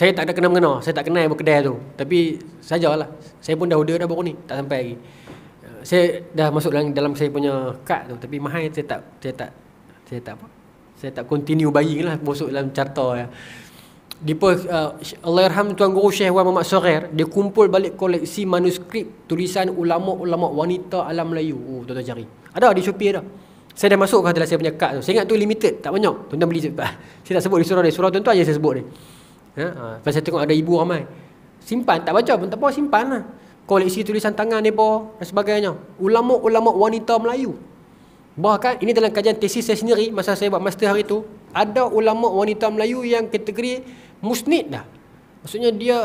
A: Saya tak ada kenal-mengena, saya tak kenal kedai tu. Tapi sajalah. Saya pun dah order dah baru ni, tak sampai lagi. Saya dah masuk dalam saya punya kad tu, tapi mahal saya tak continue buying lah, masuk dalam carta ya. Allahyarham Tuan Guru Syekh Wan Muhammad Saghir, dia kumpul balik koleksi manuskrip tulisan ulama-ulama wanita alam Melayu. Tuan-tuan cari. Ada di Shopee ada. Saya dah masuk dalam saya punya kad tu. Saya ingat tu limited, tak banyak. Tuan-tuan beli cepat. Saya tak sebut di surah dia. Surah tuan-tuan je saya sebut ni. Lepas saya tengok ada ibu ramai. Simpan, tak baca pun tak apa, simpan lah. Koleksi tulisan tangan mereka dan sebagainya. Ulama-ulama wanita Melayu. Bahkan ini dalam kajian tesis saya sendiri, masa saya buat master hari tu, ada ulama wanita Melayu yang kategori musnid dah. Maksudnya dia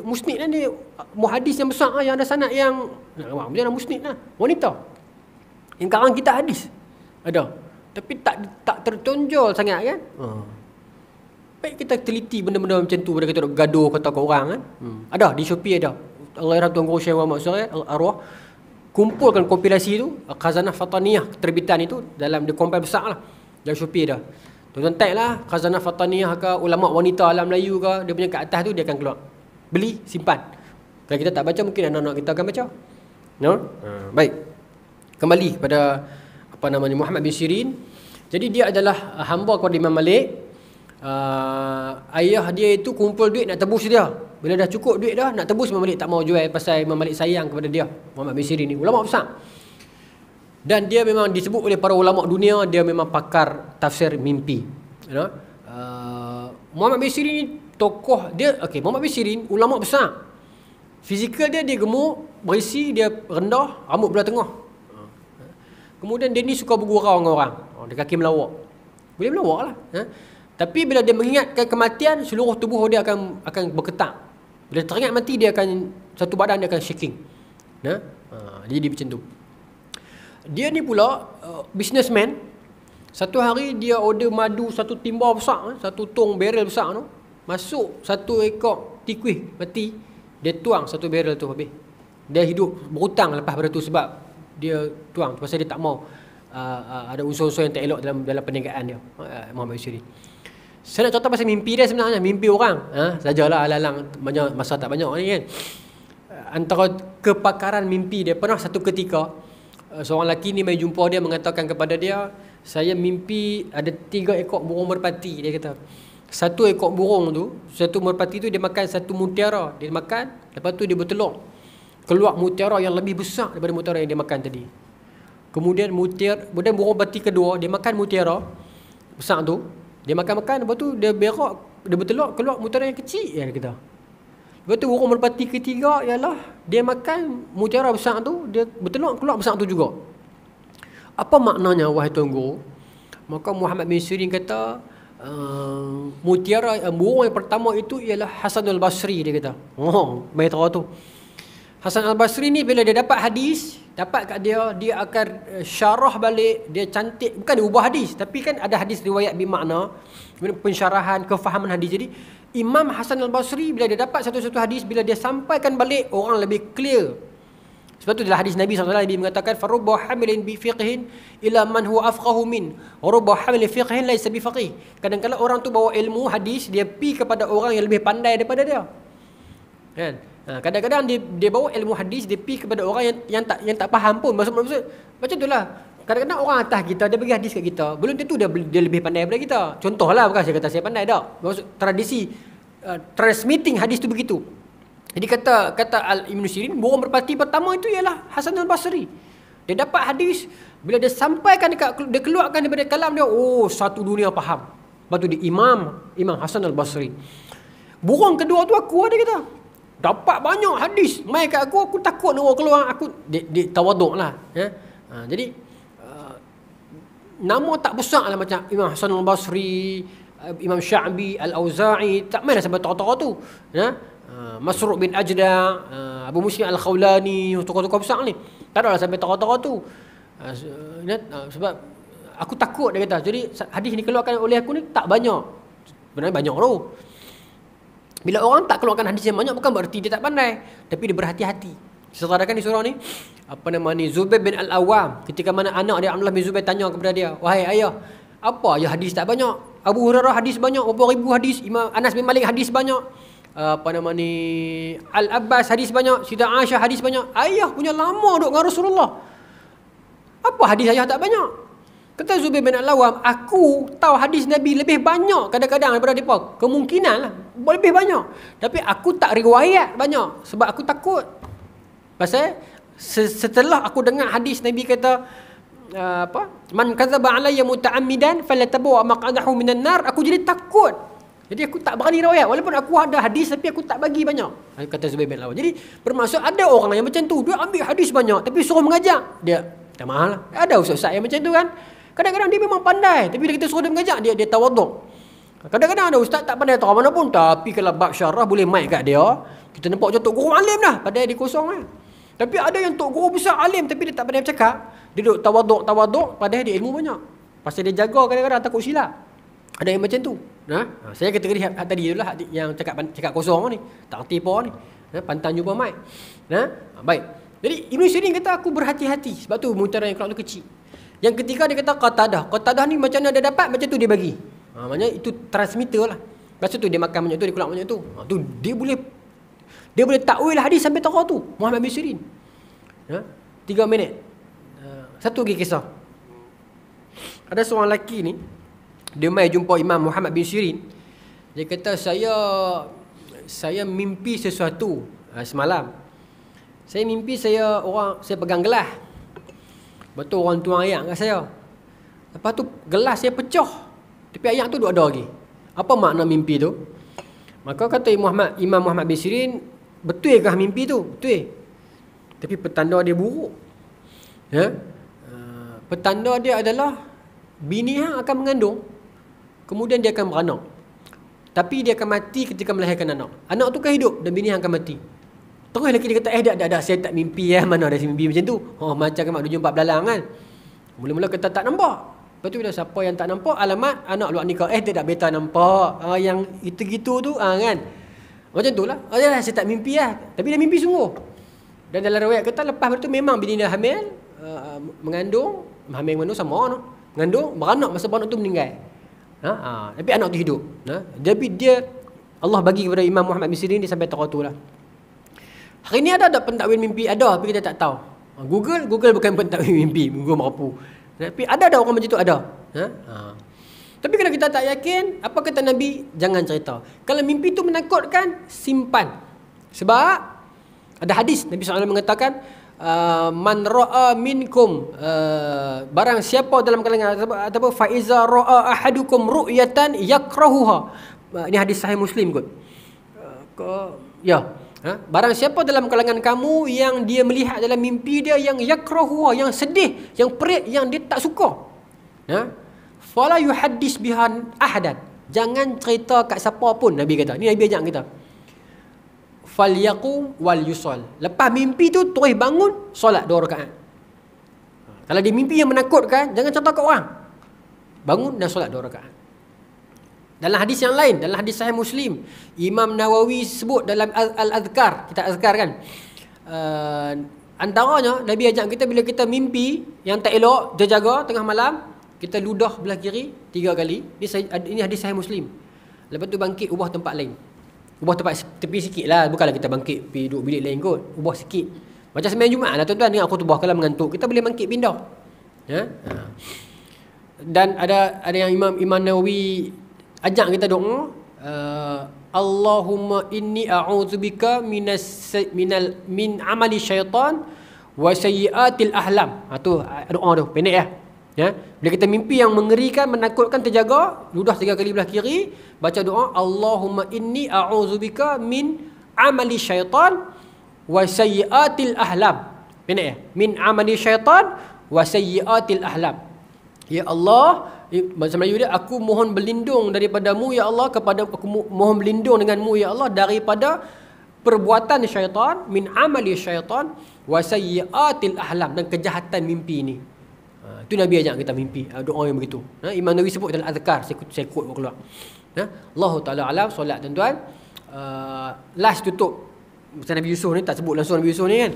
A: musnid lah, dia muhadis yang besar yang ada sanad yang dia musnid lah, wanita. Yang sekarang kita hadis ada. Tapi tak tertonjol sangat kan? Baik kita teliti benda-benda macam tu, pada kita duk gaduh kata ke orang kan. Ada di Shopee ada. Allahyarham Tuan Guru Syekh Muhammad Saghir Al-Arwah kumpulkan kompilasi tu, Khazanah Fataniyah terbitan itu dalam dia kompil besar lah. Dalam Shopee dah. Tuan-tuan tag lah Khazanah Fataniyah ke ulama wanita alam Melayu ke, dia punya kat atas tu dia akan keluar. Beli, simpan. Kalau kita tak baca mungkin anak-anak kita akan baca. Baik. Kembali pada Muhammad bin Sirin. Jadi dia adalah hamba kepada Imam Malik. Ayah dia itu kumpul duit nak tebus dia. Bila dah cukup duit dah nak tebus, Imam Malik tak mau jual pasal Imam Malik sayang kepada dia. Muhammad bin Sirin ni ulama besar. Dan dia memang disebut oleh para ulama dunia, dia memang pakar tafsir mimpi. Muhammad bin Sirin ni tokoh dia, Muhammad bin Sirin ulama besar. Fizikal dia gemuk, berisi, dia rendah, rambut belah tengah. Kemudian dia ni suka bergurau dengan orang. Dia kaki melawak. Boleh melawak lah. Tapi bila dia mengingatkan kematian, seluruh tubuh dia akan bergetar. Bila teringat mati, dia akan, satu badan dia akan shaking. Jadi macam tu. Dia ni pula businessman. Satu hari dia order madu satu timba besar, satu tong barrel besar tu. Masuk satu ekor tikus mati, dia tuang satu barrel tu habis. Dia hidup berhutang lepas pada tu sebab dia tuang pasal dia tak mau ada unsur-unsur yang tak elok dalam perniagaan dia, Muhammad bin Sirin. Saya nak contoh pasal mimpi dia sebenarnya, mimpi orang. Sajalah alang-alang, banyak masa tak banyak ni kan. Antara kepakaran mimpi dia, pernah satu ketika seorang lelaki ni mai jumpa dia, mengatakan kepada dia, saya mimpi ada 3 ekor burung merpati. Dia kata, satu ekor burung tu, satu merpati tu dia makan satu mutiara. Dia makan, lepas tu dia bertelur, keluar mutiara yang lebih besar daripada mutiara yang dia makan tadi. Kemudian burung merpati kedua, dia makan mutiara besar tu, dia makan, lepas tu dia berak, dia bertelur, keluar mutiara yang kecil, dia kata. Lepas tu burung merpati ketiga ialah dia makan mutiara besar tu, dia bertelur, keluar besar tu juga. Apa maknanya wahai Tuan Guru? Maka Muhammad bin Sirin kata, burung yang pertama itu ialah Hasan al-Basri, dia kata. Mai tahu tu. Hasan al-Basri ni bila dia dapat hadis, dapat kat dia akan syarah balik, dia cantik, bukan dia ubah hadis, tapi kan ada hadis riwayat bermakna, pensyarahan, kefahaman hadis. Jadi Imam Hasan al-Basri bila dia dapat satu-satu hadis, bila dia sampaikan balik, orang lebih clear. Sebab tu dalam hadis Nabi SAW dia mengatakan, farubba hamilin bi fiqhin ila man huwa afqahu min, warubba hamilin fiqhin laysa bi faqih. Kadang-kadang orang tu bawa ilmu hadis, dia pi kepada orang yang lebih pandai daripada dia, kan? Kadang-kadang dia bawa ilmu hadis, dia pi kepada orang yang tak faham pun. Maksud macam itulah. Kadang-kadang orang atas kita, dia bagi hadis kat kita, belum tentu dia lebih pandai daripada kita. Contohlah, bukan saya kata saya pandai tak. Maksud tradisi transmitting hadis tu begitu. Jadi kata Ibn Sirin, burung merpati pertama itu ialah Hasan al-Basri. Dia dapat hadis, bila dia sampaikan dia keluarkan daripada kalam dia, satu dunia faham. Lepas tu dia Imam Hasan al-Basri. Burung kedua tu aku, dia kata, dapat banyak hadis, mai kat aku takut nak keluar, dia tawaduk lah, ya. Jadi nama tak besar lah macam Imam Hasan al-Basri, Imam Sya'bi, Al-Auza'i, tak main lah sampai tokoh-tokoh tu, ya. Masruq bin Ajda', Abu Muslim Al-Khawlani, tokoh-tokoh besar ni, tak ada lah sampai tokoh-tokoh tu. Sebab aku takut, dia kata. Jadi hadis ni keluarkan oleh aku ni tak banyak. Sebenarnya banyak tu. Bila orang tak keluarkan hadis yang banyak, bukan berarti dia tak pandai, tapi dia berhati-hati. Sertakan di surah ni, Zubair bin Al-Awwam, ketika mana anak dia Abdullah bin Zubair tanya kepada dia, wahai ayah, apa ya hadis tak banyak? Abu Hurairah hadis banyak, berapa ribu hadis. Imam Anas bin Malik hadis banyak, Al-Abbas hadis banyak, Siti Aisyah hadis banyak. Ayah punya lama duduk dengan Rasulullah, apa hadis ayah tak banyak? Kata Zubair bin Al-Awwam, aku tahu hadis Nabi lebih banyak kadang-kadang daripada mereka. Kemungkinan lah lebih banyak, tapi aku tak riwayat banyak sebab aku takut. Pasal setelah aku dengar hadis Nabi kata man kadzaba alayya muta'ammidan falatabawa maq'adahu minan nar, aku jadi takut. Jadi aku tak berani riwayat, walaupun aku ada hadis tapi aku tak bagi banyak, kata Zubair bin Al-Awwam. Jadi bermaksud ada orang yang macam tu, dia ambil hadis banyak tapi suruh mengajar, dia tak mahal lah. Ada ustaz-ustaz yang macam tu kan. Kadang-kadang dia memang pandai, tapi bila kita suruh dia mengajar, dia tawaduk. Kadang-kadang ada ustaz tak pandai tahu mana pun, tapi kalau bab syarah boleh mic kat dia, kita nampak macam tok guru alim dah, padahal dia kosong kan. Tapi ada yang tok guru besar alim tapi dia tak pandai bercakap, dia duduk tawaduk, padahal dia ilmu banyak. Pasal dia jaga kadang-kadang takut silap. Ada yang macam tu. Saya kategori tadi itulah yang cakap kosong ni, tak erti apa ni. Pantang jumpa mic. Baik. Jadi Ibn Sirin kata aku berhati-hati, sebab tu mutiara yang keluar tu kecil. Yang ketiga dia kata Qatadah ni macam mana dia dapat, macam tu dia bagi. Maknanya itu transmitter lah. Lepas tu dia makan banyak tu, dia keluar banyak tu. Tu dia boleh takwil hadis sampai tahu tu, Muhammad bin Sirin. 3 minit. Satu lagi kisah. Ada seorang lelaki ni, dia mai jumpa Imam Muhammad bin Sirin. Dia kata, saya mimpi sesuatu semalam. Saya mimpi saya pegang gelas. Betul orang tuang air kat saya. Lepas tu gelas saya pecah, tapi air tu duduk ada lagi. Apa makna mimpi tu? Maka kata Imam Muhammad bin Sirin, betulkah mimpi tu? Betul. Tapi petanda dia buruk. Petanda dia adalah bini hang akan mengandung, kemudian dia akan beranak. Tapi dia akan mati ketika melahirkan anak. Anak tu kan hidup dan bini hang akan mati. Terus lelaki dia kata, dah, saya tak mimpi mana ada mimpi macam tu. Macam kan mak dia jumpa belalang kan. Mula-mula kata tak nampak. Lepas tu bila siapa yang tak nampak, alamat anak luar nikah. Dia tak beta nampak. Yang itu-gitu tu kan. Macam tu lah. Saya tak mimpi lah. Tapi dia mimpi sungguh. Dan dalam riwayat kata lepas itu memang bini dia hamil, mengandung. hamil manu sama no. Ngandung beranak masa beranak tu meninggal. Tapi anak tu hidup. Jadi dia Allah bagi kepada Imam Muhammad bin Sirin dia sampai taqatu lah. Hari ni ada tak pentakwil mimpi? Ada, tapi kita tak tahu. Google bukan pentakwil mimpi, Google mampu. Tapi ada orang macam tu ada. Tapi kalau kita tak yakin, apa kata Nabi? Jangan cerita. Kalau mimpi tu menakutkan, simpan. Sebab ada hadis Nabi SAW mengatakan, man ra'a minkum, barang siapa dalam kalangan ataupun fa iza ra'a ahadukum ru'yatan yakrahuha. Ini hadis sahih Muslim kot. Barang siapa dalam kalangan kamu yang dia melihat dalam mimpi dia yang yakrahuha, yang sedih, yang perit, yang dia tak suka, fala yuhaddis bihan ahadan, jangan cerita kat siapa pun. Nabi kata, ni Nabi ajak kita, falyaqum wal yusall, lepas mimpi tu terus bangun solat 2 rakaat. Kalau dia mimpi yang menakutkan, jangan cerita kat orang, bangun dan solat 2 rakaat. Dalam hadis yang lain, dalam hadis sahih Muslim, Imam Nawawi sebut dalam Al-Azkar, kita azkar kan, antaranya Nabi ajak kita bila kita mimpi yang tak elok, dia jaga tengah malam, kita ludah belah kiri 3 kali. Ini hadis sahih Muslim. Lepas tu bangkit ubah tempat lain, ubah tempat tepi sikit lah, bukanlah kita bangkit pergi duduk bilik lain kot, ubah sikit. Macam sembahyang Jumaat lah tuan-tuan, dengan khutbah kalau mengantuk, kita boleh bangkit pindah. Dan ada yang Imam Nawawi ajak kita doa, Allahumma inni a'udzubika min amali syaitan wa sayyiatil ahlam. Tu doa tu pendek ya. Bila kita mimpi yang mengerikan, menakutkan, terjaga, ludah 3 kali belah kiri, baca doa Allahumma inni a'udzubika min amali syaitan wa sayyiatil ahlam. Pendek min amali syaitan wa sayyiatil ahlam. Ya Allah, bahasa Melayu dia, aku mohon berlindung daripadamu ya Allah, aku mohon berlindung denganmu ya Allah daripada perbuatan syaitan, min amali syaitan wa sayyiatil ahlam, dan kejahatan mimpi ni. Itu Nabi ajak kita mimpi, doa yang begitu. Imam Nawawi sebut dalam azkar, saya quote keluar. Allah Taala alam, solat tuan-tuan. Last tutup, macam Nabi Yusuf ni tak sebut langsung Nabi Yusuf ni kan.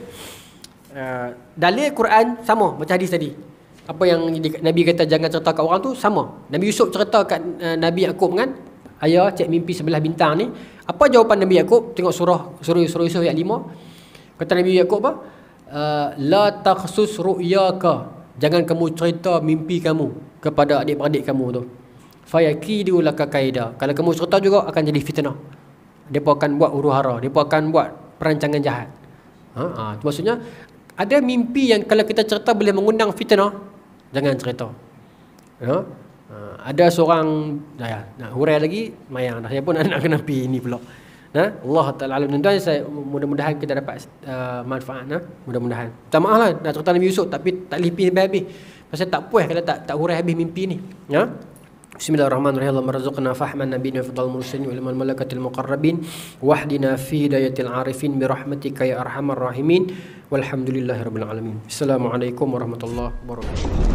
A: Dalil Quran sama macam hadis tadi. Apa yang Nabi kata jangan cerita kat orang tu sama. Nabi Yusuf cerita kat Nabi Yaqub kan, ayah cek mimpi sebelah bintang ni. Apa jawapan Nabi Yaqub? Tengok surah Yusuf ayat 5. Kata Nabi Yaqub apa? La takhsus ru'yaka, jangan kamu cerita mimpi kamu kepada adik-beradik kamu tu. Fayakidu laka kaida, kalau kamu cerita juga akan jadi fitnah. Depa akan buat huru-hara, depa akan buat perancangan jahat. Maksudnya ada mimpi yang kalau kita cerita boleh mengundang fitnah, jangan cerita. Ada seorang nak hurai lagi, mayang dah. Saya pun nak kena pergi ni pula. Allah Ta'ala alam, tuan-tuan, saya mudah-mudahan kita dapat manfaat. Mudah-mudahan. Minta maaf lah nak cerita Nabi Yusuf tapi tak lipi sampai habis. Pasal tak puas kalau tak hurai habis mimpi ni. Bismillahirrahmanirrahim. Allahumma razaqna fahman nabiyina fadal mursalin wa ilmal malakatil muqarrabin wahdina fi hidayatil arifin bi rahmatika ya arhamar rahimin walhamdulillahirabbil alamin. Assalamualaikum warahmatullahi wabarakatuh.